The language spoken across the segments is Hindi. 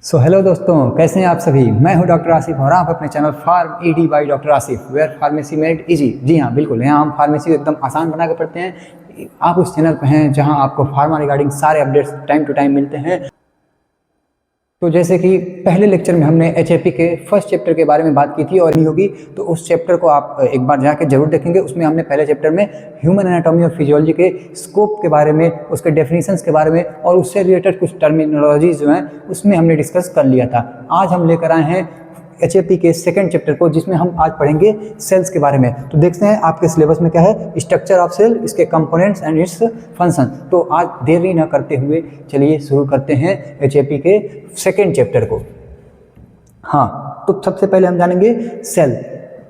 हेलो दोस्तों, कैसे हैं आप सभी। मैं हूं डॉक्टर आसिफ और आप अपने channel pharm ED by doctor Asif where pharmacy made easy. जी हाँ, बिल्कुल, यहाँ हम फार्मेसी एकदम आसान बना के पढ़ते हैं। आप उस चैनल पर हैं जहां आपको फार्मा रिगार्डिंग सारे अपडेट्स टाइम टू टाइम मिलते हैं। तो जैसे कि पहले लेक्चर में हमने एचएपी के फर्स्ट चैप्टर के बारे में बात की थी और नहीं होगी तो उस चैप्टर को आप एक बार जाके जरूर देखेंगे। उसमें हमने पहले चैप्टर में ह्यूमन एनाटॉमी और फिजियोलॉजी के स्कोप के बारे में, उसके डेफिनेशंस के बारे में और उससे रिलेटेड कुछ टर्मिनोलॉजीज जो हैं उसमें हमने डिस्कस कर लिया था। आज हम लेकर आए हैं एचएपी के सेकंड चैप्टर को, जिसमें हम आज पढ़ेंगे सेल्स के बारे में। तो देखते हैं आपके सिलेबस में क्या है। स्ट्रक्चर ऑफ सेल, इसके कंपोनेंट्स एंड इट्स फंक्शन। तो आज देरी न करते हुए चलिए शुरू करते हैं एचएपी के सेकंड चैप्टर को। हाँ, तो सबसे पहले हम जानेंगे सेल।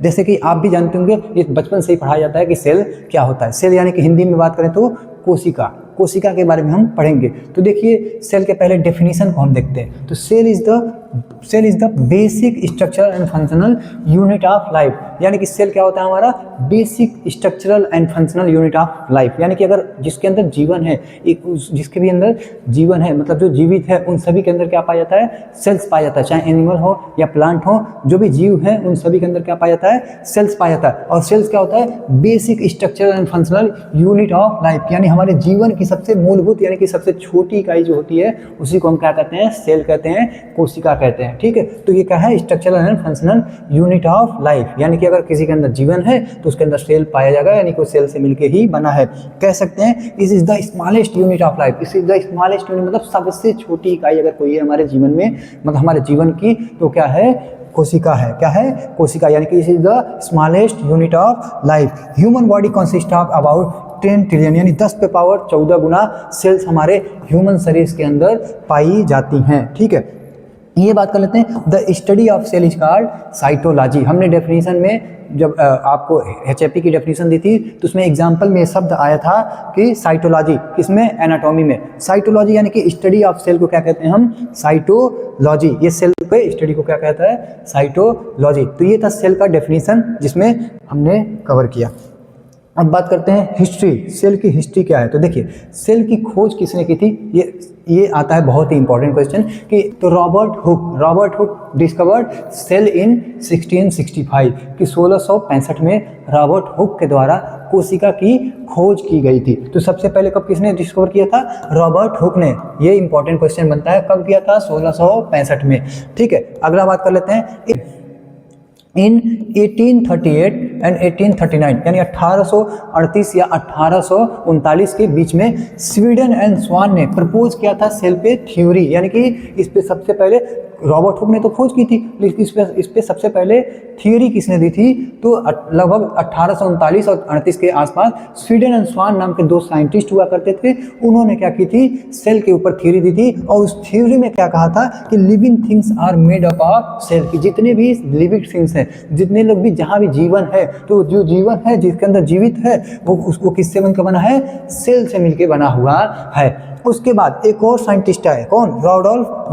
जैसे कि आप भी जानते होंगे, ये बचपन से ही पढ़ाया जाता है कि सेल क्या होता है। सेल यानी कि हिंदी में बात करें तो कोशिका। कोशिका के बारे में हम पढ़ेंगे। तो देखिए, सेल के पहले डेफिनेशन को हम देखते हैं। तो cell is the basic structural and functional unit of life. यानी कि सेल क्या होता है, हमारा basic structural and functional unit of life. यानी कि अगर जिसके अंदर जीवन है, जिसके भी अंदर जीवन है, मतलब जो जीवित है, उन सभी के अंदर क्या पाया जाता है, सेल्स पाया जाता है। चाहे एनिमल हो या प्लांट हो, जो भी जीव है उन सभी के अंदर क्या पाया जाता है, सेल्स पाया जाता है। और सेल्स क्या होता है, basic structural and functional unit of life. यानी हमारे जीवन की सबसे मूलभूत यानी कि सबसे छोटी इकाई जो होती है उसी को हम क्या कहते हैं, सेल कहते हैं, कोशिका कहते हैं। ठीक है, तो ये क्या है, structural and functional unit of life. यानी कि अगर किसी के अंदर जीवन है तो उसके अंदर सेल पाया जाएगा, यानी कि सेल से मिलके ही बना है। कह सकते हैं this is the smallest unit of life. This is the smallest unit, मतलब सबसे छोटी इकाई अगर कोई है हमारे जीवन में, मतलब हमारे जीवन की, तो क्या है, कोशिका है। क्या है, कोशिका। यानी कि this is the smallest unit of life. Human body consist of about 10 trillion, यानी 10 पे पावर 14 गुना सेल्स हमारे ह्यूमन शरीर के अंदर पाई जाती हैं। ठीक है, ये बात कर लेते हैं। The study of cell is called cytology. हमने डेफिनेशन में जब आपको एचएपी की डेफिनेशन दी थी तो उसमें एग्जाम्पल में शब्द आया था कि साइटोलॉजी, किसमें, एनाटॉमी में। साइटोलॉजी यानी कि स्टडी ऑफ सेल को क्या कहते हैं हम, साइटोलॉजी। ये सेल के स्टडी को क्या कहता है, साइटोलॉजी। तो ये था सेल का डेफिनेशन जिसमें हमने कवर किया। अब बात करते हैं हिस्ट्री। सेल की हिस्ट्री क्या है। तो देखिए, सेल की खोज किसने की थी, ये आता है बहुत ही इंपॉर्टेंट क्वेश्चन कि तो रॉबर्ट हुक डिस्कवर्ड सेल इन 1665 कि 1665 में रॉबर्ट हुक के द्वारा कोशिका की खोज की गई थी। तो सबसे पहले कब किसने डिस्कवर किया था, रॉबर्ट हुक ने। ये इंपॉर्टेंट क्वेश्चन बनता है, कब किया था, 1665 में। ठीक है, अगला बात कर लेते हैं। इन 1838 एंड 1839 यानी 1838 या 1839 के बीच में स्वीडन एंड स्वान ने प्रपोज किया था सेल पे थ्योरी। यानी कि इस पे सबसे पहले रॉबर्ट हुक ने तो खोज की थी, लेकिन इस पे सबसे पहले थ्योरी किसने दी थी, तो लगभग 1839 और 38 के आसपास स्वीडन एंड स्वान नाम के दो साइंटिस्ट हुआ करते थे। उन्होंने क्या की थी, सेल के ऊपर थ्योरी दी थी और उस थ्योरी में क्या कहा था कि living things are made up of cell. की जितने भी लिविंग थिंग्स हैं, जितने लोग भी, जहाँ भी जीवन है, तो जो जीवन है जिसके अंदर जीवित है वो उसको किससे बनकर बना है, सेल से मिलकर बना हुआ है। उसके बाद एक और साइंटिस्ट आए, कौन, रॉडोल्फ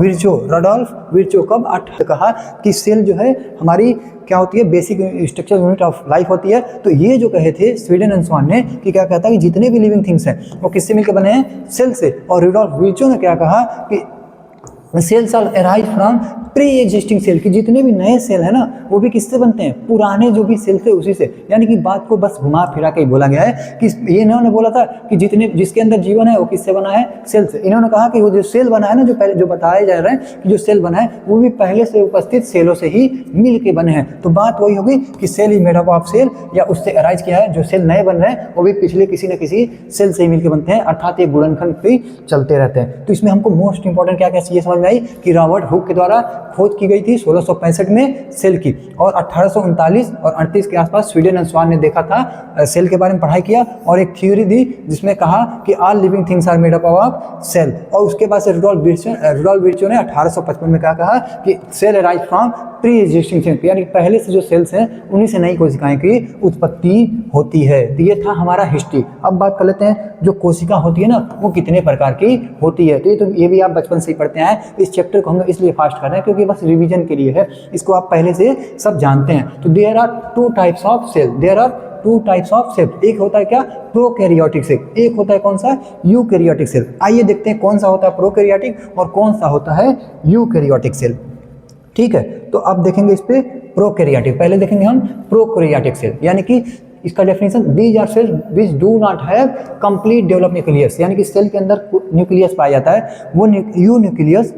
विर्चो। कब कहा कि सेल जो है हमारी क्या होती है, basic structure unit of life होती है। तो ये जो कहे थे स्वीडन एंड स्वान ने कि क्या कहता है कि जितने भी लिविंग थिंग्स हैं वो किससे मिलकर बने हैं, सेल से। और रॉडोल्फ विर्चो ने क्या कहा कि cells are arise from pre existing cell, की जितने भी नए सेल है ना वो भी किससे बनते हैं, पुराने जो भी सेल थे उसी से। यानी कि बात को बस घुमा फिरा के ही बोला गया है कि ये इन्होंने बोला था कि जिसके अंदर जीवन है वो किससे बना है, सेल से। इन्होंने कहा कि वो जो सेल बना है ना, जो पहले जो बताया जा रहा है कि जो सेल बना है वो भी पहले से उपस्थित सेलों से ही मिल के बने हैं। तो बात वही होगी कि cell is made up of cell, या उससे अराइज किया है। जो सेल नए बन रहे हैं वो भी पिछले किसी न किसी सेल से ही मिलकर बनते हैं, अर्थात ये गुणनखंड भी चलते रहते हैं। तो इसमें हमको मोस्ट इंपॉर्टेंट क्या ये समझ में आई कि रॉबर्ट हुक के द्वारा खोज की गई थी 1665 में सेल की, और 1839 और 38 के आसपास स्वीडन एंड स्वान ने देखा था, सेल के बारे में पढ़ाई किया और एक थ्योरी दी जिसमें कहा कि all living things are made up of cell. और उसके बाद से रुडोल्फ विर्चो ने 1855 में क्या कहा कि cell arise from pre existing cell, यानी पहले से जो सेल्स हैं उन्हीं से नई कोशिकाएं की उत्पत्ति होती है। तो ये था हमारा हिस्ट्री। अब बात कर लेते हैं जो कोशिका होती है ना वो कितने प्रकार की होती है। तो ये भी आप बचपन से ही पढ़ते हैं। इस चैप्टर को हम इसलिए फास्ट कर रहे हैं क्योंकि बस रिवीजन के लिए है, इसको आप पहले से सब जानते हैं। तो there are two types of cell, there are two types of cell, एक होता है क्या प्रोकैरियोटिक सेल, एक होता है कौन सा यूकैरियोटिक सेल। आइए देखते हैं कौन सा होता है प्रोकैरियोटिक और कौन सा होता है यूकैरियोटिक सेल। ठीक है, तो अब देखेंगे इस पे प्रोकैरियोटिक, पहले देखेंगे हम प्रोकैरियोटिक सेल, यानी कि इसका definition these are cell which do not have complete develop nucleus, यानी कि सेल के अंदर न्यूक्लियस पाया जाता है, वो यू न्यूक्लियस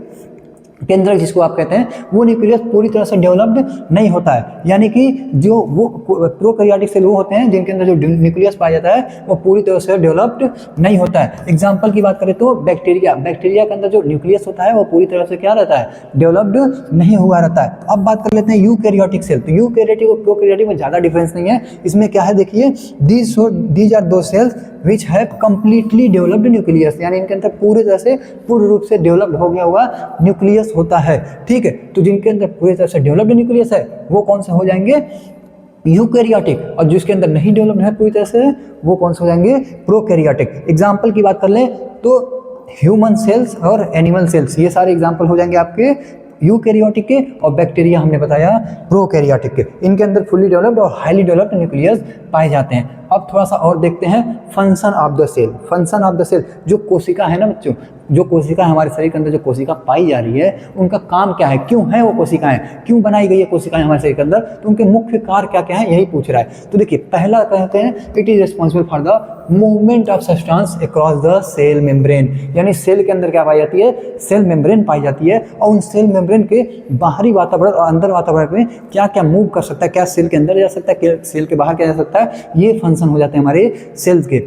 के अंदर जिसको आप कहते हैं वो न्यूक्लियस पूरी तरह से डेवलप्ड नहीं होता है, यानी कि जो वो प्रोकैरियोटिक सेल वो होते हैं जिनके अंदर जो न्यूक्लियस पाया जाता है वो पूरी तरह से डेवलप्ड नहीं होता है। एग्जांपल की बात करें तो बैक्टीरिया, बैक्टीरिया के अंदर जो न्यूक्लियस होता है वो पूरी तरह से क्या रहता है डेवलप्ड नहीं हुआ रहता है। अब बात कर लेते हैं यूकैरियोटिक सेल, तो यूकैरियोटिक और प्रोकैरियोटिक में ज़्यादा डिफरेंस नहीं है, इसमें क्या है देखिए दीज आर दो cells which have completely developed nucleus, यानी इनके अंदर पूरी तरह से पूर्ण रूप से डेवलप्ड हो गया हुआ न्यूक्लियस होता है। ठीक है, तो जिनके अंदर पूरी तरह से डेवलप्ड न्यूक्लियस है वो कौन से हो जाएंगे यूकैरियोटिक, और जिसके अंदर नहीं डेवलप्ड है पूरी तरह से वो कौन से हो जाएंगे प्रोकैरियोटिक। एग्जाम्पल की बात कर लें तो ह्यूमन सेल्स और एनिमल सेल्स, ये सारे एग्जाम्पल हो जाएंगे आपके यूकैरियोटिक के, और बैक्टीरिया हमने बताया प्रोकैरियोटिक के। इनके अंदर फुल्ली डेवलप्ड और हाईली डेवलप्ड न्यूक्लियस पाए जाते हैं। अब थोड़ा सा और देखते हैं function of the cell. Function of the cell, जो कोशिका है ना बच्चों, जो कोशिका हमारे शरीर के अंदर जो कोशिका पाई जा रही है उनका काम क्या है, क्यों है वो कोशिकाएं, क्यों बनाई गई है कोशिकाएं हमारे शरीर के अंदर, तो उनके मुख्य कार्य क्या क्या है यही पूछ रहा है। तो देखिए पहला कहते हैं it is responsible for the movement of substance across the cell membrane, यानी सेल के अंदर क्या पाई जाती है सेल मेम्ब्रेन पाई जाती है, और उन सेल मेम्ब्रेन के बाहरी वातावरण और अंदर वातावरण में क्या क्या मूव कर सकता है, क्या सेल के अंदर जा सकता है, क्या सेल के बाहर क्या जा सकता है, ये फंक्शन हो जाते हैं हमारे सेल्स के।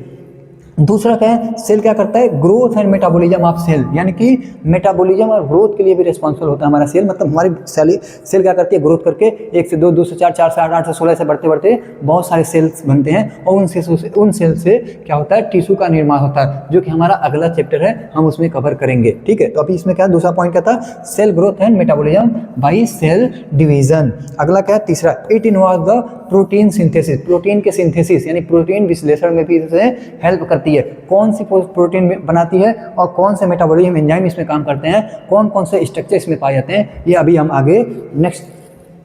दूसरा क्या है, सेल क्या करता है growth and metabolism of cell, यानी कि मेटाबॉलिज्म और ग्रोथ के लिए भी रिस्पॉन्सिबल होता है हमारा सेल, मतलब हमारी सेल क्या करती है ग्रोथ करके 1 से 2, 2 से 4, 4 से 8, 8 से 16 से बढ़ते बढ़ते बहुत सारे सेल्स बनते हैं, और उन सेल से क्या होता है टिश्यू का निर्माण होता है, जो कि हमारा अगला चैप्टर है हम उसमें कवर करेंगे। ठीक है, तो अभी इसमें क्या दूसरा पॉइंट क्या था, cell growth and metabolism by cell division. अगला क्या है तीसरा, it involve the protein synthesis, protein के सिंथेसिस यानी प्रोटीन विश्लेषण में भी इसे हेल्प करती है। कौन सी प्रोटीन बनाती है और कौन से मेटाबॉलिज्म एंजाइम इसमें काम करते हैं, कौन कौन से स्ट्रक्चर इसमें पाए जाते हैं, ये अभी हम आगे नेक्स्ट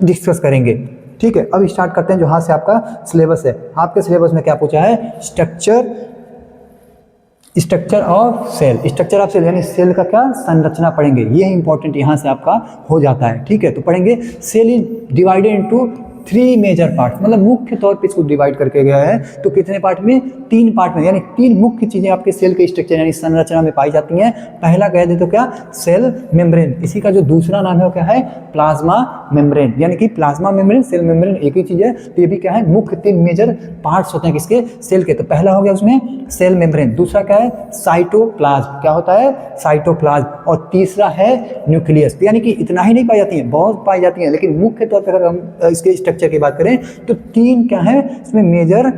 डिस्कस करेंगे। ठीक है, अब स्टार्ट करते हैं जो हाथ से आपका सिलेबस है। आपके सिलेबस में क्या पूछा है, structure of cell, structure of cell यानी सेल का क्या संरचना पढ़ेंगे, ये इंपॉर्टेंट यहाँ से आपका हो जाता है। ठीक है, तो पढ़ेंगे cell is divided into 3 major part, मतलब मुख्य तौर पे इसको डिवाइड करके गया है, तो कितने पार्ट में 3 पार्ट में, यानी 3 मुख्य चीजें आपके सेल के स्ट्रक्चर यानी संरचना में पाई जाती हैं। पहला कह दे तो क्या सेल मेम्ब्रेन, इसी का जो दूसरा नाम है वो क्या है प्लाज्मा मेम्ब्रेन, यानी कि प्लाज्मा मेम्ब्रेन सेल मेम्ब्रेन एक ही चीज है, तो ये भी क्या है मुख्य 3 मेजर पार्ट्स होते हैं किसके सेल के। तो पहला हो गया उसमें सेल मेम्ब्रेन, दूसरा क्या है साइटोप्लाज्म, क्या होता है साइटोप्लाज्म, और तीसरा है न्यूक्लियस, यानी कि इतना ही नहीं पाई जाती है बहुत पाई जाती है, लेकिन मुख्य तौर पर अगर हम इसके स्ट्रक्चर की बात करें तो 3 क्या है इसमें मेजर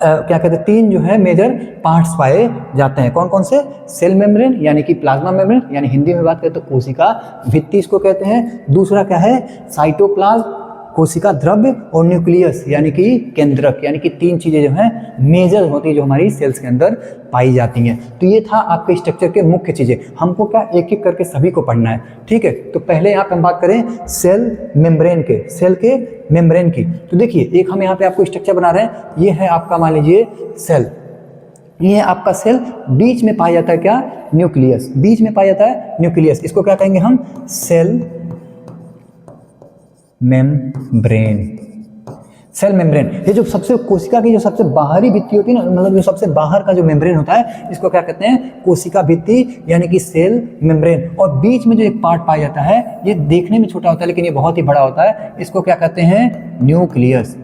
क्या कहते हैं 3 जो है मेजर पार्ट्स पाए जाते हैं। कौन कौन से, सेल मेम्ब्रेन यानी कि प्लाज्मा मेम्ब्रेन, यानी हिंदी में बात करें तो कोशिका भित्ति इसको कहते हैं, दूसरा क्या है साइटोप्लाज्म कोशिका द्रव्य, और न्यूक्लियस यानी कि केंद्रक, यानी कि 3 चीजें जो हैं मेजर होती है जो हमारी सेल्स के अंदर पाई जाती हैं। तो ये था आपके स्ट्रक्चर के मुख्य चीजें, हमको क्या एक एक करके सभी को पढ़ना है। ठीक है, तो पहले यहाँ पे हम बात करें सेल मेम्ब्रेन के, सेल के मेम्ब्रेन की। तो देखिए एक हम यहाँ पे आपको स्ट्रक्चर बना रहे हैं, ये है आपका मान लीजिए सेल, ये है आपका सेल, बीच में पाया जाता है क्या न्यूक्लियस, बीच में पाया जाता है न्यूक्लियस, इसको क्या कहेंगे हम सेल मेम्ब्रेन, सेल मेम्ब्रेन। ये जो सबसे कोशिका की जो सबसे बाहरी भित्ति होती है ना, मतलब जो सबसे बाहर का जो मेम्ब्रेन होता है इसको क्या कहते हैं कोशिका भित्ति यानी कि सेल मेम्ब्रेन, और बीच में जो एक पार्ट पाया जाता है ये देखने में छोटा होता है लेकिन ये बहुत ही बड़ा होता है, इसको क्या कहते हैं न्यूक्लियस,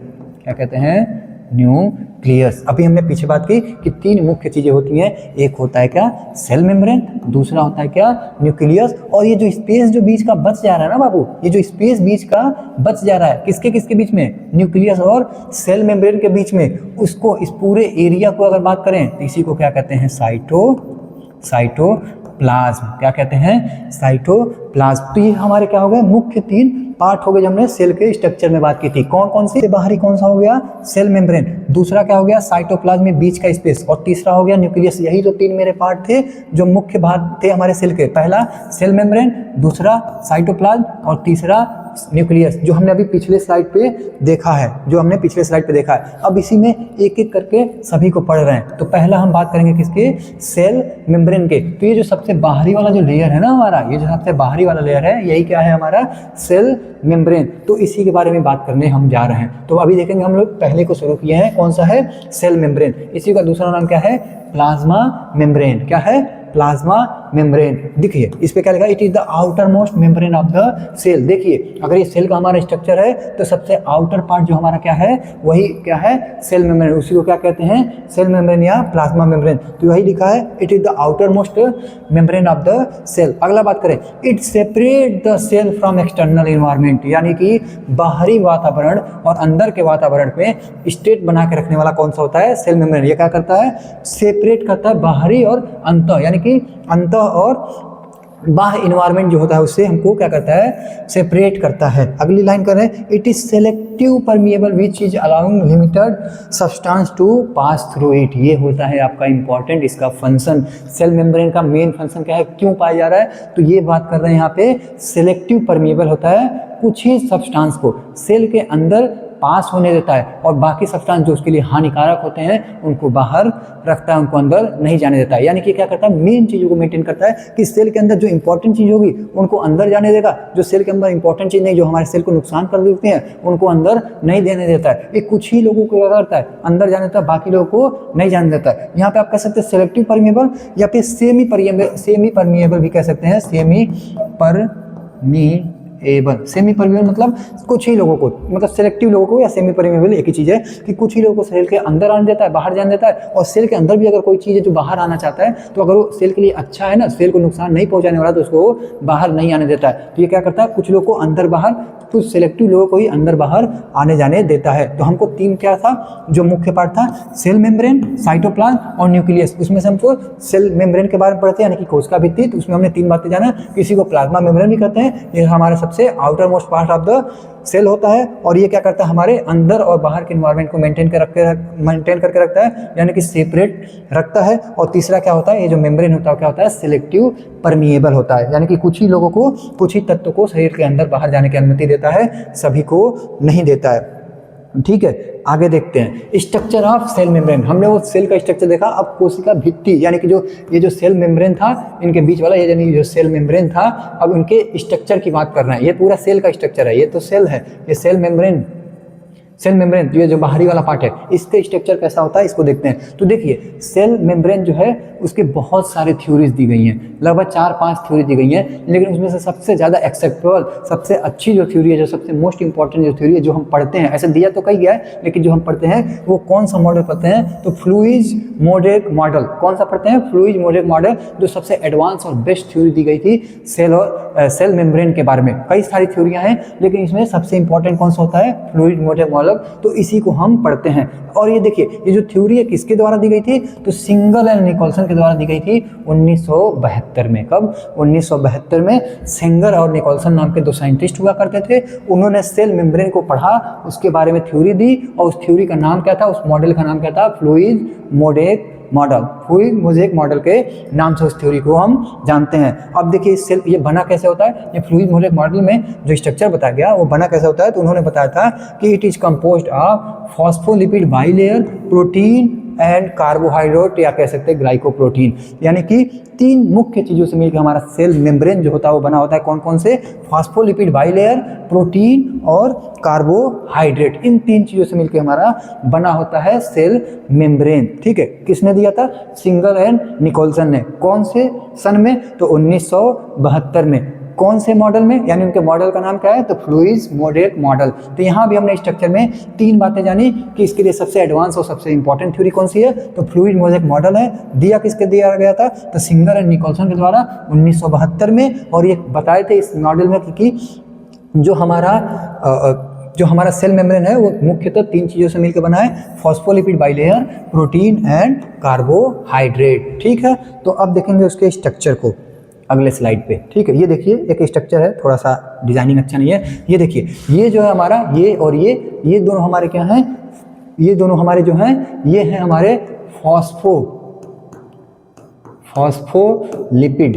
क्या कहते हैं न्यूक्लियस। अभी हमने पीछे बात की कि 3 मुख्य चीजें होती हैं, एक होता है क्या सेल मेम्ब्रेन, दूसरा होता है क्या न्यूक्लियस, और ये जो स्पेस जो बीच का बच जा रहा है ना बाबू, ये जो स्पेस बीच का बच जा रहा है किसके किसके बीच में, न्यूक्लियस और सेल मेम्ब्रेन के बीच में, उसको इस पूरे एरिया को अगर बात करें तो इसी को क्या कहते हैं साइटोप्लाज्म, क्या कहते हैं साइटोप्लाज्म। तो ये हमारे क्या हो गए मुख्य 3 पार्ट हो गए जो हमने सेल के स्ट्रक्चर में बात की थी। कौन कौन सी? बाहरी कौन सा हो गया? Cell membrane. दूसरा क्या हो गया? साइटोप्लाज्म में बीच का स्पेस। और तीसरा हो गया न्यूक्लियस। यही जो तीन मेरे पार्ट थे जो मुख्य भाग थे हमारे सेल के। पहला सेल मेम्ब्रेन, दूसरा साइटोप्लाज्म और तीसरा न्यूक्लियस, जो हमने अभी पिछले स्लाइड पे देखा है। अब इसी में एक एक करके सभी को पढ़ रहे हैं। तो पहला हम बात करेंगे किसके? सेल मेम्ब्रेन के। तो ये जो सबसे बाहरी वाला जो लेयर है ना हमारा, ये जो सबसे बाहरी वाला लेयर है, यही क्या है? हमारा सेल मेम्ब्रेन। तो इसी के बारे में बात करने हम जा रहे हैं। तो अभी देखेंगे हम लोग पहले को शुरू किए हैं, कौन सा है? Cell membrane. इसी का दूसरा नाम क्या है? Plasma membrane. क्या है? Plasma membrane. देखिए इस पे क्या लिखा है? It is the outermost membrane of the cell. देखिए अगर ये सेल का हमारा स्ट्रक्चर है तो सबसे आउटर पार्ट जो हमारा क्या है, वही क्या है? Cell membrane. उसी को क्या कहते हैं? सेल मेम्ब्रेन या प्लाज्मा मेम्ब्रेन। तो वही लिखा है, it is the outermost membrane of the cell. अगला बात करें, it separate the cell from external environment, यानी कि बाहरी वातावरण और अंदर के वातावरण में स्टेट बना के रखने वाला कौन सा होता है? Cell membrane. ये क्या करता है? सेपरेट करता है बाहरी और अंतर, यानी कि अंतर और बाह्य इन्वायरमेंट जो होता है उससे हमको क्या करता है? सेपरेट करता है। अगली लाइन करें, it is selective permeable which is allowing limited substance to pass through it. ये होता है आपका इंपॉर्टेंट इसका फंक्शन। सेल मेम्ब्रेन का मेन फंक्शन क्या है, क्यों पाया जा रहा है? तो ये बात कर रहे हैं यहाँ पे, सेलेक्टिव परमिएबल होता है, कुछ ही सब्सटेंस को सेल के अंदर पास होने देता है और बाकी सब्सटेंस जो उसके लिए हानिकारक होते हैं उनको बाहर रखता है, उनको अंदर नहीं जाने देता है। यानी कि क्या करता है? मेन चीज़ों को मेंटेन करता है कि सेल के अंदर जो इंपॉर्टेंट चीज़ होगी उनको अंदर जाने देगा, जो सेल के अंदर इंपॉर्टेंट चीज़ नहीं, जो हमारे सेल को नुकसान कर देती हैं, उनको अंदर नहीं देने देता है। ये कुछ ही लोगों को क्या करता है? अंदर जाने देता है, बाकी लोगों को नहीं जाने देता है। यहाँ पे आप कह सकते हैं सेलेक्टिव परमिएबल या फिर सेमी परमिएबल भी कह सकते हैं। सेमी परमिएबल मतलब कुछ ही लोगों को, मतलब सेलेक्टिव लोगों को या सेमी परमिएबल एक ही चीज़ है कि कुछ ही लोगों को सेल के अंदर आने देता है, बाहर जाने देता है। और सेल के अंदर भी अगर कोई चीज़ है जो बाहर आना चाहता है तो अगर वो सेल के लिए अच्छा है ना, सेल को नुकसान नहीं पहुंचाने वाला, तो उसको बाहर नहीं आने देता है। तो ये क्या करता है? कुछ लोगों को अंदर बाहर, कुछ सेलेक्टिव लोगों को ही अंदर बाहर आने जाने देता है। तो हमको तीन क्या था जो मुख्य पार्ट था? सेल मेम्ब्रेन, साइटोप्लाज्म और न्यूक्लियस। उसमें से हमको सेल मेम्ब्रेन के बारे में पढ़ते हैं, यानी कि कोशिका भित्ति। तो उसमें हमने तीन बातें जाना, किसी को प्लाज्मा मेम्ब्रेन भी कहते हैं, ये हमारे सबसे outermost part of the cell होता है। और ये क्या करता है? हमारे अंदर और बाहर के एनवायरनमेंट को मेंटेन करके रखता है, यानी कि सेपरेट रखता है। और तीसरा क्या होता है? ये जो मेम्ब्रेन होता है क्या होता है? सिलेक्टिव परमिएबल होता है, यानी कि कुछ ही लोगों को, कुछ ही तत्व को शरीर के अंदर बाहर जाने की अनुमति देता है, सभी को नहीं देता है। ठीक है, आगे देखते हैं स्ट्रक्चर ऑफ सेल मेम्ब्रेन। हमने वो सेल का स्ट्रक्चर देखा। अब कोशिका भित्ति, यानी कि जो ये जो सेल मेम्ब्रेन था, इनके बीच वाला ये यानी जो सेल मेम्ब्रेन था, अब उनके स्ट्रक्चर की बात कर रहे हैं। ये पूरा सेल का स्ट्रक्चर है, ये तो सेल है, ये सेल मेम्ब्रेन ये जो बाहरी वाला पार्ट है, इसका स्ट्रक्चर कैसा होता है इसको देखते हैं। तो देखिए सेल मेम्ब्रेन जो है उसके बहुत सारे थ्योरीज दी गई हैं, लगभग 4-5 थ्योरी दी गई हैं, लेकिन उसमें से सबसे ज़्यादा एक्सेप्टेबल, सबसे अच्छी जो थ्योरी है, जो सबसे मोस्ट इंपॉर्टेंट जो थ्योरी है, जो हम पढ़ते हैं, ऐसे दिया तो कई गया है, लेकिन जो हम पढ़ते हैं वो कौन सा मॉडल पढ़ते हैं? तो फ्लूइज-मोज़ेक मॉडल। कौन सा पढ़ते हैं? फ्लूइज-मोज़ेक मॉडल, जो सबसे एडवांस और बेस्ट थ्योरी दी गई थी सेल मेम्ब्रेन के बारे में। कई सारी थ्योरियाँ हैं, लेकिन इसमें सबसे इंपॉर्टेंट कौन सा होता है? फ्लूइज-मोज़ेक मॉडल। तो इसी को हम पढ़ते हैं। और ये देखिए ये जो थ्योरी है किसके द्वारा दी गई थी? तो सिंगल एंड निकोलसन के द्वारा दी गई थी 1972 में। कब? 1972 में सेंगर और निकोलसन नाम के दो साइंटिस्ट हुआ करते थे। उन्होंने सेल मेम्ब्रेन को पढ़ा, उसके बारे में थ्योरी दी, और उस थ्योरी का नाम क्या था? उस मॉडल का नाम क्या था? फ्लूइज-मोज़ेक मॉडल। फ्लूइज-मोज़ेक मॉडल के नाम से उस थ्योरी को हम जानते हैं। अब देखिए सेल ये बना कैसे होता है? ये फ्लूइज-मोज़ेक मॉडल में जो स्ट्रक्चर बताया गया वो बना कैसे होता है? तो उन्होंने बताया था कि it is composed of phospholipid bilayer, protein and carbohydrate, या कह सकते हैं ग्लाइकोप्रोटीन। यानी कि तीन मुख्य चीज़ों से मिलकर हमारा सेल मेम्ब्रेन जो होता है वो बना होता है। कौन कौन से? फॉस्फोलिपिड बाइलेयर, प्रोटीन और कार्बोहाइड्रेट। इन तीन चीज़ों से मिलकर हमारा बना होता है सेल मेम्ब्रेन। ठीक है, किसने दिया था? सिंगर एंड निकोलसन ने। कौन से सन में? तो 1972 में। कौन से मॉडल में? यानी उनके मॉडल का नाम क्या है? तो फ्लूइज-मोज़ेक मॉडल। तो यहाँ भी हमने स्ट्रक्चर में तीन बातें जानी कि इसके लिए सबसे एडवांस और सबसे इंपॉर्टेंट थ्योरी कौन सी है? तो फ्लूइज-मोज़ेक मॉडल है। दिया किसके दिया गया था? तो सिंगर एंड निकोलसन के द्वारा 1972 में। और ये बताए थे इस मॉडल में कि जो हमारा सेल मेम्ब्रेन है वो मुख्यतः तीन चीज़ों से मिलकर बना है, phospholipid bilayer, protein and carbohydrate. ठीक है, तो अब देखेंगे उसके स्ट्रक्चर को। अगले स्लाइड पे, ठीक है। ये देखिए एक स्ट्रक्चर है, थोड़ा सा डिजाइनिंग अच्छा नहीं है। ये देखिए ये जो है हमारा ये और ये दोनों हमारे क्या हैं, ये दोनों हमारे जो हैं ये हैं हमारे फॉस्फोलिपिड।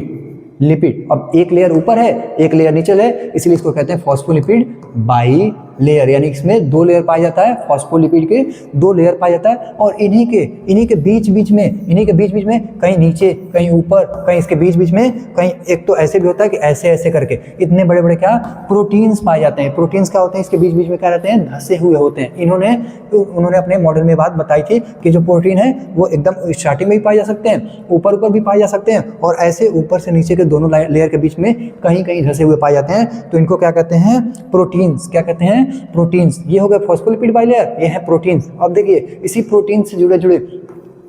अब एक लेयर ऊपर है एक लेयर नीचे है, इसलिए इसको कहते हैं फॉस्फोलिपिड बाई लेयर, यानी इसमें 2 लेयर पाया जाता है, फॉस्फोलिपिड के 2 लेयर पाया जाता है। और इन्हीं के बीच बीच में कहीं नीचे कहीं ऊपर कहीं इसके बीच बीच में कहीं एक तो ऐसे भी होता है कि ऐसे ऐसे करके इतने बड़े बड़े क्या प्रोटीन्स पाए जाते हैं। प्रोटीन्स क्या होते हैं, इसके बीच बीच में क्या रहते हैं, धंसे हुए होते हैं। उन्होंने अपने मॉडल में बात बताई थी कि जो प्रोटीन है वो एकदम स्टार्टिंग में भी पाए जा सकते हैं, ऊपर भी पाए जा सकते हैं, और ऐसे ऊपर से नीचे के दोनों लेयर के बीच में कहीं कहीं धंसे हुए पाए जाते हैं। तो इनको क्या कहते हैं, प्रोटीन्स। क्या कहते हैं, प्रोटीन्स। ये हो गए फॉस्फोलिपिड बाइलेयर, ये है प्रोटीन्स। अब देखिए इसी प्रोटीन से जुड़े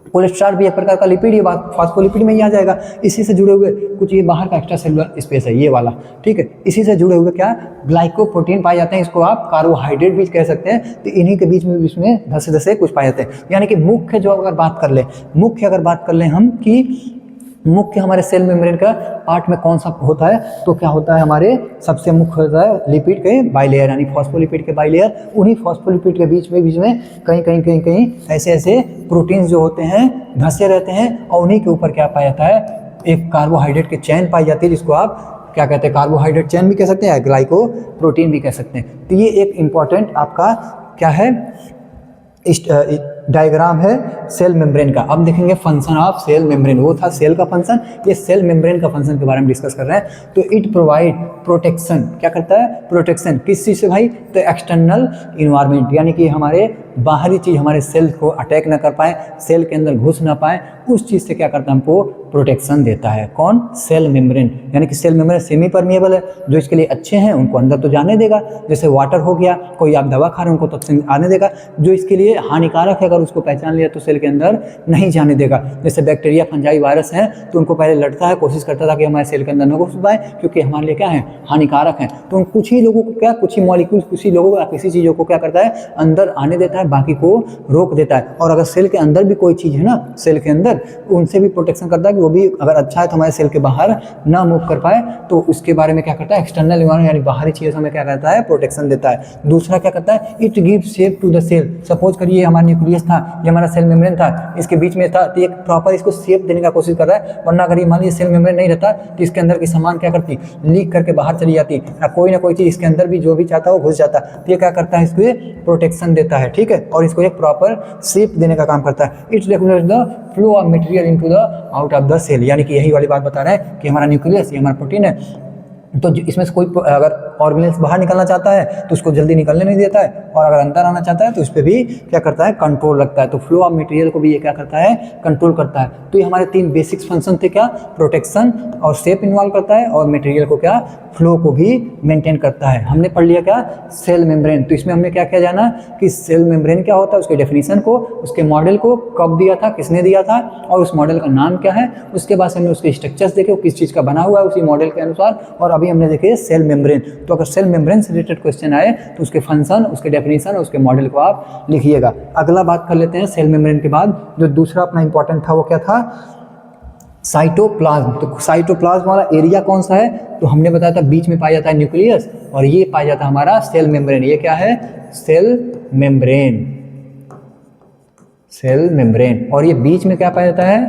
कोलेस्ट्रॉल भी एक प्रकार का लिपिड, ये बात फॉस्फोलिपिड में ही आ जाएगा। इसी से जुड़े हुए कुछ ये बाहर का एक्स्ट्रा सेलुलर स्पेस है ये वाला, ठीक है। इसी से जुड़े हुए क्या ग्लाइकोप्रोटीन पाए जाते हैं, इसको आप कार्बोहाइड्रेट भी कह सकते हैं। तो इन्हीं के बीच में धसे कुछ पाए जाते हैं। यानी कि मुख्य अगर बात कर लें हम कि मुख्य हमारे सेल मेम्ब्रेन का पार्ट में कौन सा होता है, तो क्या होता है, हमारे सबसे मुख्य होता है लिपिड के बाइलेयर, यानी फॉस्फोलिपिड के बाइलेयर। उन्हीं फॉस्फोलिपिड के बीच में कहीं ऐसे प्रोटीन्स जो होते हैं धंसे रहते हैं, और उन्हीं के ऊपर क्या पाया जाता है, एक कार्बोहाइड्रेट की चेन पाई जाती है, जिसको आप क्या कहते हैं, कार्बोहाइड्रेट चेन भी कह सकते हैं, ग्लाइकोप्रोटीन भी कह सकते हैं। तो ये एक इंपॉर्टेंट आपका क्या है, डायग्राम है सेल मेम्ब्रेन का। अब देखेंगे फंक्शन ऑफ सेल मेम्ब्रेन, वो था सेल का फंक्शन, ये सेल मेम्ब्रेन का फंक्शन के बारे में डिस्कस कर रहे हैं। तो इट प्रोवाइड प्रोटेक्शन, क्या करता है, प्रोटेक्शन। किस चीज़ से भाई, तो एक्सटर्नल इन्वायरमेंट, यानी कि हमारे बाहरी चीज़ हमारे सेल को अटैक ना कर पाए, सेल के अंदर घुस ना पाए, उस चीज़ से क्या करता है, हमको प्रोटेक्शन देता है। कौन, सेल मेम्ब्रेन। यानी कि सेल मेम्ब्रेन सेमी परमिएबल है, जो इसके लिए अच्छे हैं उनको अंदर तो जाने देगा, जैसे वाटर हो गया, कोई आप दवा खा रहे हैं उनको तो आने देगा, जो इसके लिए हानिकारक है अगर उसको पहचान लिया तो सेल के अंदर नहीं जाने देगा। जैसे बैक्टीरिया, फंजाई, वायरस हैं तो उनको पहले लड़ता है, कोशिश करता था कि हमारे सेल के अंदर न घुस पाए, क्योंकि हमारे लिए क्या है, हानिकारक है। तो कुछ ही लोगों को क्या, कुछ ही मॉलिक्यूल्स, कुछ ही लोगों को किसी चीज़ों को क्या करता है, अंदर आने देता है, बाकी को रोक देता है। और अगर सेल के अंदर भी कोई चीज़ है ना, सेल के अंदर, उनसे भी प्रोटेक्शन करता है कि वो भी अगर अच्छा है तो हमारे सेल के बाहर ना मूव कर पाए, तो उसके बारे में क्या करता है, एक्सटर्नल इन्वायरमेंट यानी बाहरी चीज़ों से हमें क्या करता है, प्रोटेक्शन देता है। दूसरा क्या करता है, it give shape to the cell. Suppose करिए हमारा न्यूक्लियस था, ये हमारा सेल मेम्ब्रेन था, इसके बीच में था, तो एक प्रॉपर इसको शेप देने का कोशिश कर रहा है। वरना अगर ये मान लीजिए सेल मेम्ब्रेन नहीं रहता तो इसके अंदर की सामान क्या करती, लीक करके बाहर चली जाती, या कोई ना कोई चीज़ इसके अंदर भी जो भी चाहता है वो घुस जाता। तो ये क्या करता है, इसको प्रोटेक्शन देता है, ठीक है, और इसको एक प्रॉपर शेप देने का काम करता है। It's regulate the flow of material into the out of the cell, यानी कि यही वाली बात बता रहा है कि हमारा न्यूक्लियस, ये हमारा प्रोटीन है, तो इसमें से कोई अगर ऑर्गेनेल्स बाहर निकलना चाहता है तो उसको जल्दी निकलने नहीं देता है, और अगर अंदर आना चाहता है तो उस पर भी क्या करता है, कंट्रोल रखता है। तो फ्लो ऑफ मटेरियल को भी ये क्या करता है, कंट्रोल करता है। तो ये हमारे 3 बेसिक फंक्शन थे, क्या, प्रोटेक्शन और शेप इन्वॉल्व करता है, और मटेरियल को क्या, फ्लो को भी मेंटेन करता है। हमने पढ़ लिया क्या, सेल मेम्ब्रेन। तो इसमें हमने क्या क्या जाना कि सेल मेम्ब्रेन क्या होता है, उसके डेफिनेशन को, उसके मॉडल को कब दिया था, किसने दिया था, और उस मॉडल का नाम क्या है। उसके बाद हमने उसके स्ट्रक्चर्स देखे, किस चीज़ का बना हुआ है उसी मॉडल के अनुसार, और अभी हमने देखे सेल मेम्ब्रेन। तो अगर सेल मेम्ब्रेन से रिलेटेड क्वेश्चन आए तो उसके फंक्शन, उसके डेफिनेशन और उसके मॉडल को आप लिखिएगा। अगला बात कर लेते हैं सेल मेम्ब्रेन के बाद जो दूसरा अपना इंपॉर्टेंट था वो क्या था, साइटोप्लाज्म। तो साइटोप्लाज्म वाला एरिया कौन सा है, तो हमने बताया था बीच में पाया जाता है न्यूक्लियस, और ये पाया जाता है हमारा सेल मेम्ब्रेन। ये क्या है, सेल मेम्ब्रेन, सेल मेम्ब्रेन। और ये बीच में क्या पाया जाता है,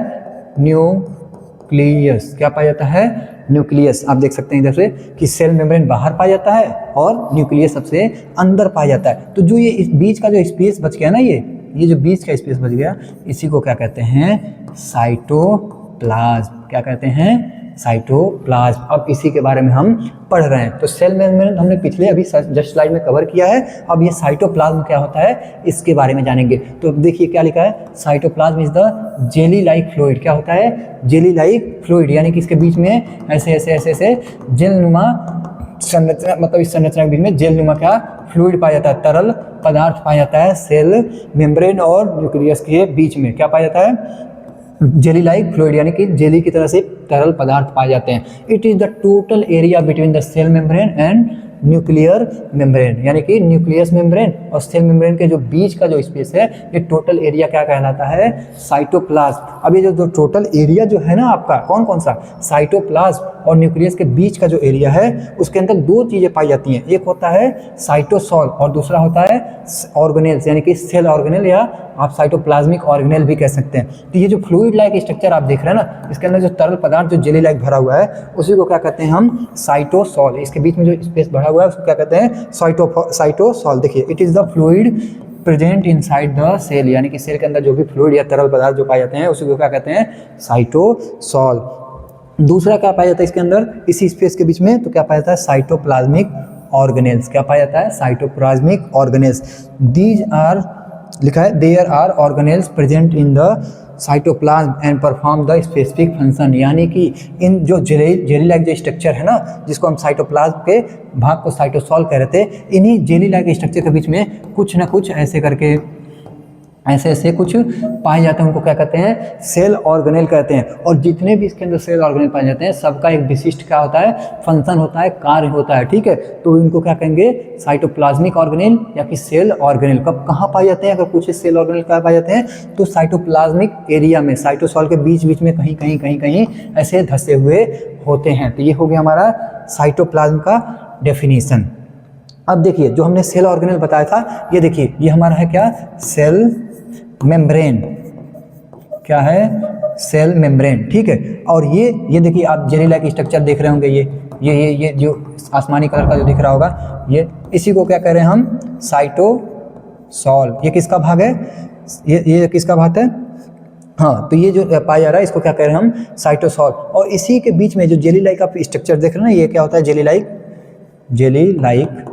न्यूक्लियस। क्या पाया जाता है, न्यूक्लियस। आप देख सकते हैं इधर से कि सेल मेम्ब्रेन बाहर पाया जाता है और न्यूक्लियस सबसे अंदर पाया जाता है। तो जो ये इस बीच का जो स्पेस बच गया ना, ये जो बीच का स्पेस बच गया, इसी को क्या कहते हैं, साइटोप्लाज्म। क्या कहते हैं, साइटोप्लाज्म। अब इसी के बारे में हम पढ़ रहे हैं। तो सेल मेम्ब्रेन हमने पिछले अभी जस्ट स्लाइड में कवर किया है। अब ये साइटोप्लाज्म क्या होता है, इसके बारे में जानेंगे। तो देखिए क्या लिखा है, cytoplasm is the jelly like fluid. क्या होता है, जेली लाइक फ्लूइड, यानी कि इसके बीच में ऐसे ऐसे ऐसे ऐसे जेलनुमा संरचना, मतलब इस संरचना के बीच में जेलनुमा क्या फ्लूइड पाया जाता है, तरल पदार्थ पाया जाता है सेल मेम्ब्रेन और न्यूक्लियस के बीच में। क्या पाया जाता है, जेली लाइक फ्लूइड, यानी कि जेली की तरह से तरल पदार्थ पाए जाते हैं। It is the total area between the cell membrane and nuclear membrane, यानी कि न्यूक्लियस मेम्ब्रेन और सेल मेम्ब्रेन के जो बीच का जो स्पेस है ये टोटल एरिया क्या कहलाता है, साइटोप्लाज्म। अब ये जो टोटल एरिया जो है ना आपका कौन कौन सा, साइटोप्लाज्म और न्यूक्लियस के बीच का जो एरिया है उसके अंदर दो चीजें पाई जाती हैं, एक होता है साइटोसॉल और दूसरा होता है ऑर्गेनेल्स, यानी कि सेल ऑर्गेनेल या आप साइटोप्लाज्मिक ऑर्गेनेल भी कह सकते हैं। तो ये जो फ्लूइड लाइक स्ट्रक्चर आप देख रहे हैं ना, इसके अंदर जो तरल पदार्थ जो जेली लाइक भरा हुआ है उसी को क्या कहते हैं हम, साइटोसॉल। इसके बीच में जो स्पेस भरा हुआ है उसको क्या कहते हैं, साइटोसॉल। देखिए, it is the fluid present inside the cell, यानी कि सेल के अंदर जो भी फ्लूइड या तरल पदार्थ जो पाए जाते हैं उसी को क्या कहते हैं, साइटोसॉल। दूसरा क्या पाया जाता है इसके अंदर इसी स्पेस के बीच में, तो क्या पाया जाता है, साइटोप्लाज्मिक ऑर्गेनेल्स। क्या पाया जाता है, साइटोप्लाज्मिक ऑर्गेनेल्स। दीज आर, लिखा है, there are organelles present in the cytoplasm and perform the specific function, यानी कि इन जो जेली लाइक जो स्ट्रक्चर है ना, जिसको हम साइटोप्लाज्म के भाग को साइटोसॉल कह रहे थे, इन्हीं जेली लाइक स्ट्रक्चर के बीच में कुछ ना कुछ ऐसे करके ऐसे कुछ पाए जाते हैं, उनको क्या कहते हैं, सेल ऑर्गेनेल कहते हैं। और जितने भी इसके अंदर सेल ऑर्गेनेल पाए जाते हैं सबका एक विशिष्ट क्या होता है, फंक्शन होता है, कार्य होता है, ठीक है। तो इनको क्या कहेंगे, साइटोप्लाज्मिक ऑर्गेनेल या फिर सेल ऑर्गेनेल। कब कहाँ पाए जाते हैं, अगर पूछे सेल ऑर्गेनेल कहाँ पाए जाते हैं, तो साइटोप्लाज्मिक एरिया में, साइटोसॉल के बीच बीच में कहीं ऐसे धसे हुए होते हैं। तो ये हो गया हमारा साइटोप्लाज्म का डेफिनेशन। अब देखिए, जो हमने सेल ऑर्गेनेल बताया था, ये देखिए, ये हमारा है क्या, सेल मेम्ब्रेन। क्या है, सेल मेम्ब्रेन, ठीक है। और ये देखिए, आप जेली लाइक स्ट्रक्चर देख रहे होंगे, ये जो आसमानी कलर का जो दिख रहा होगा, ये इसी को क्या कह रहे हैं हम, साइटोसॉल। ये किसका भाग है, ये किसका भाग है, हाँ, तो ये जो पाया जा रहा है इसको क्या कह रहे हैं हम, साइटोसॉल। और इसी के बीच में जो जेली लाइक आप स्ट्रक्चर देख रहे हैं ना, ये क्या होता है, जेली लाइक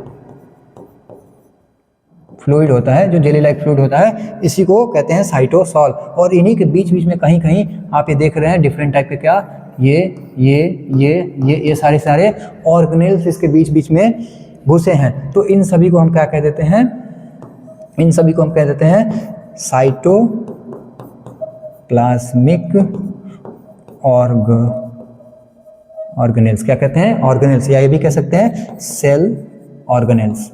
फ्लूइड होता है, जो जेली लाइक फ्लूइड होता है, इसी को कहते हैं साइटोसॉल। और इन्हीं के बीच बीच में कहीं आप ये देख रहे हैं डिफरेंट टाइप के, क्या, ये सारे ऑर्गेनेल्स इसके बीच बीच में घुसे हैं। तो इन सभी को हम क्या कह देते हैं, इन सभी को हम कह देते हैं साइटोप्लाज्मिक ऑर्गेनेल्स। क्या कहते हैं, ऑर्गेनेल्स, या ये भी कह सकते हैं सेल ऑर्गेनेल्स,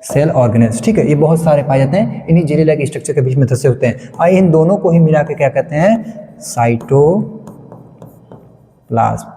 सेल ऑर्गेनेल्स, ठीक है। ये बहुत सारे पाए जाते हैं, इन्हीं जेली लाइक स्ट्रक्चर के बीच में धसे होते हैं। और इन दोनों को ही मिला के क्या कहते हैं, साइटोप्लाज्म।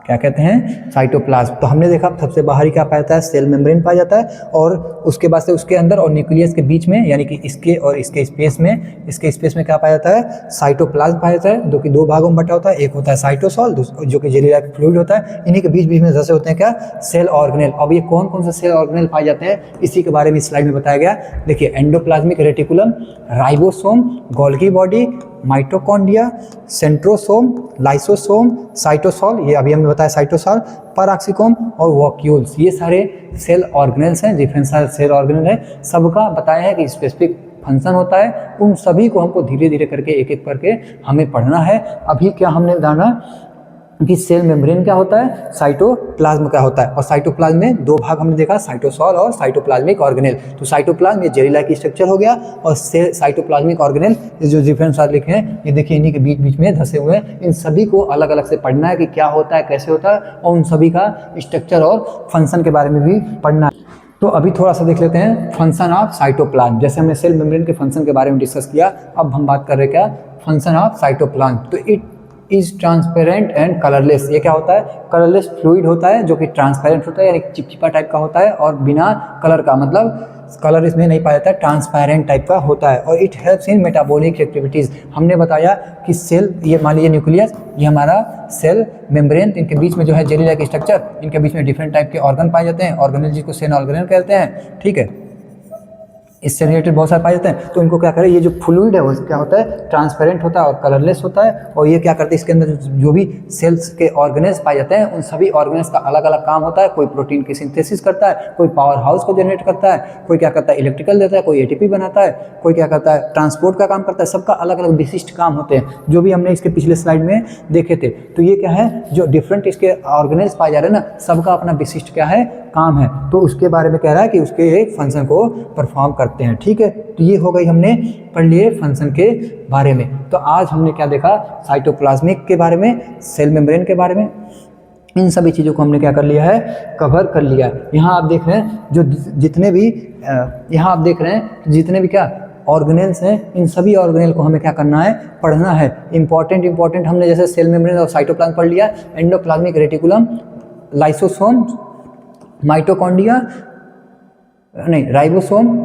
क्या कहते हैं, साइटोप्लाज्म। तो हमने देखा सबसे बाहरी क्या पाया जाता है, सेल मेम्ब्रेन पाया जाता है, और उसके बाद से उसके अंदर और न्यूक्लियस के बीच में, यानी कि इसके और इसके स्पेस में क्या पाया जाता है, साइटोप्लाज्म पाया जाता है, जो कि दो भागों में बटा होता है। एक होता है साइटोसॉल, जो कि जेली लाइक फ्लूइड होता है। इन्हीं के बीच बीच में धसे होते हैं क्या, सेल ऑर्गेनेल। अब ये कौन कौन से सेल ऑर्गेनेल पाए जाते हैं, इसी के बारे में स्लाइड में बताया गया। देखिए, endoplasmic reticulum, ribosome, Golgi body, mitochondria, centrosome, lysosome, cytosol, ये अभी हमने बताया साइटोसॉल, पैराक्सिकोम और वॉक्यूल्स, ये सारे सेल ऑर्गेनेल्स हैं, डिफरेंट सेल ऑर्गेनेल है। सबका बताया है कि स्पेसिफिक फंक्शन होता है। उन सभी को हमको धीरे धीरे करके एक एक करके हमें पढ़ना है। अभी क्या हमने जाना कि सेल मेम्ब्रेन क्या होता है, साइटोप्लाज्म क्या होता है। और साइटोप्लाज्म में दो भाग हमने देखा, साइटोसॉल और साइटोप्लाज्मिक ऑर्गेनेल। तो साइटोप्लाज्म ये जेली लाइक स्ट्रक्चर हो गया, और साइटोप्लाज्मिक ऑर्गेनेल ये जो डिफरेंट साथ लिखे हैं, ये देखिए इन्हीं के बीच बीच में धसे हुए हैं। इन सभी को अलग अलग से पढ़ना है कि क्या होता है, कैसे होता है, और उन सभी का स्ट्रक्चर और फंक्शन के बारे में भी पढ़ना है। तो अभी थोड़ा सा देख लेते हैं फंक्शन ऑफ साइटोप्लाज्म। जैसे हमने सेल मेम्ब्रेन के फंक्शन के बारे में डिस्कस किया, अब हम बात कर रहे हैं क्या, फंक्शन ऑफ साइटोप्लाज्म। तो it is transparent and colourless. ये क्या होता है, कलरलेस फ्लूइड होता है, जो कि ट्रांसपेरेंट होता है, यानी चिपचिपा टाइप का होता है, और बिना कलर का, मतलब कलर इसमें नहीं पाया जाता है, ट्रांसपेरेंट टाइप का होता है। और it helps in metabolic activities. हमने बताया कि सेल, ये मान लीजिए न्यूक्लियस, ये हमारा सेल मेम्ब्रेन, इनके बीच में जो है जेली लाइक स्ट्रक्चर, इनके बीच में डिफरेंट टाइप के ऑर्गन पाए जाते हैं, ऑर्गेनेल जिसको सेल ऑर्गेनेल कहते हैं, ठीक है। इससे रिलेटेड बहुत सारे पाए जाते हैं। तो इनको क्या करें, ये जो फ्लूइड है वो क्या होता है, ट्रांसपेरेंट होता है और कलरलेस होता है। और ये क्या करते हैं, इसके अंदर जो भी सेल्स के ऑर्गेनेल्स पाए जाते हैं, उन सभी ऑर्गेनेल्स का अलग अलग काम होता है। कोई प्रोटीन की सिंथेसिस करता है, कोई पावर हाउस को जनरेट करता है, कोई क्या करता है, इलेक्ट्रिकल देता है, कोई एटीपी बनाता है, कोई क्या करता है, ट्रांसपोर्ट का काम करता है। सबका अलग अलग विशिष्ट काम होते हैं, जो भी हमने इसके पिछले स्लाइड में देखे थे। तो ये क्या है, जो डिफरेंट इसके ऑर्गेनेल्स पाए जा रहे हैं ना, सबका अपना विशिष्ट क्या है, काम है। तो उसके बारे में कह रहा है कि उसके एक फंक्शन को परफॉर्म करते हैं, ठीक है। तो ये हो गई, हमने पढ़ लिए फंक्शन के बारे में। तो आज हमने क्या देखा, साइटोप्लाज्मिक के बारे में, सेल मेम्ब्रेन के बारे में। इन सभी चीज़ों को हमने क्या कर लिया है, कवर कर लिया है। यहाँ आप देख रहे हैं जो जितने भी यहाँ आप देख रहे हैं जितने भी क्या ऑर्गेनेल्स हैं, इन सभी ऑर्गेनेल को हमें क्या करना है, पढ़ना है। इंपॉर्टेंट हमने जैसे सेल मेम्ब्रेन और साइटोप्लाज्म पढ़ लिया, एंडोप्लाज्मिक रेटिकुलम, लाइसोसोम, माइटोकॉन्ड्रिया नहीं राइबोसोम,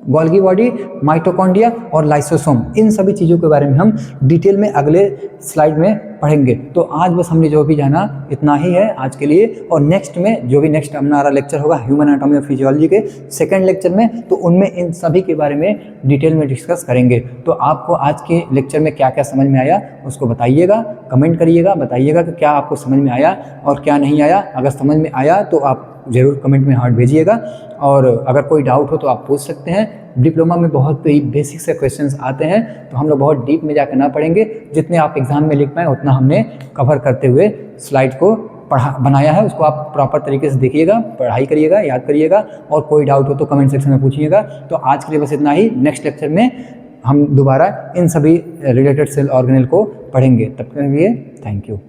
गोल्गी बॉडी, माइटोकॉन्ड्रिया और लाइसोसोम, इन सभी चीज़ों के बारे में हम डिटेल में अगले स्लाइड में पढ़ेंगे। तो आज बस हमने जो भी जाना इतना ही है आज के लिए, और नेक्स्ट में जो भी नेक्स्ट हमारा लेक्चर होगा ह्यूमन एनाटॉमी और फिजियोलॉजी के सेकंड लेक्चर में, तो उनमें इन सभी के बारे में डिटेल में डिस्कस करेंगे। तो आपको आज के लेक्चर में क्या क्या समझ में आया उसको बताइएगा, कमेंट करिएगा, बताइएगा कि क्या आपको समझ में आया और क्या नहीं आया। अगर समझ में आया तो आप ज़रूर कमेंट में हार्ट भेजिएगा, और अगर कोई डाउट हो तो आप पूछ सकते हैं। डिप्लोमा में बहुत ही बेसिक से क्वेश्चंस आते हैं, तो हम लोग बहुत डीप में जाकर ना पढ़ेंगे, जितने आप एग्जाम में लिख पाएँ उतना हमने कवर करते हुए स्लाइड को बनाया है। उसको आप प्रॉपर तरीके से देखिएगा, पढ़ाई करिएगा, याद करिएगा, और कोई डाउट हो तो कमेंट सेक्शन में पूछिएगा। तो आज के लिए बस इतना ही। नेक्स्ट लेक्चर में हम दोबारा इन सभी रिलेटेड सेल ऑर्गेनेल को पढ़ेंगे। तब तक के लिए थैंक यू।